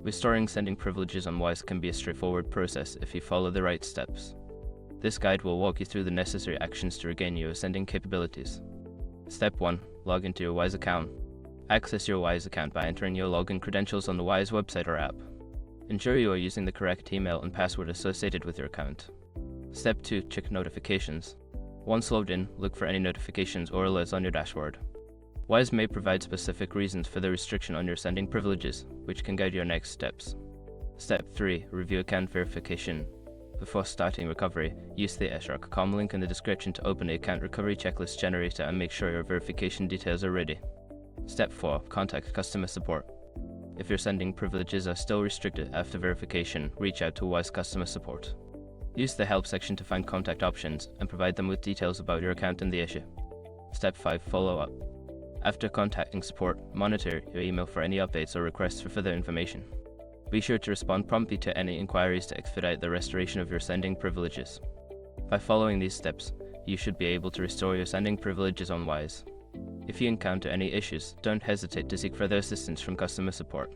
Restoring sending privileges on Wise can be a straightforward process if you follow the right steps. This guide will walk you through the necessary actions to regain your sending capabilities. Step 1. Log into your Wise account. Access your Wise account by entering your login credentials on the Wise website or app. Ensure you are using the correct email and password associated with your account. Step 2. Check notifications. Once logged in, look for any notifications or alerts on your dashboard. Wise may provide specific reasons for the restriction on your sending privileges, which can guide your next steps. Step 3. Review account verification. Before starting recovery, use the src.com link in the description to open the account recovery checklist generator and make sure your verification details are ready. Step 4. Contact customer support. If your sending privileges are still restricted after verification, reach out to Wise customer support. Use the help section to find contact options and provide them with details about your account and the issue. Step 5. Follow up. After contacting support, monitor your email for any updates or requests for further information. Be sure to respond promptly to any inquiries to expedite the restoration of your sending privileges. By following these steps, you should be able to restore your sending privileges on Wise. If you encounter any issues, don't hesitate to seek further assistance from customer support.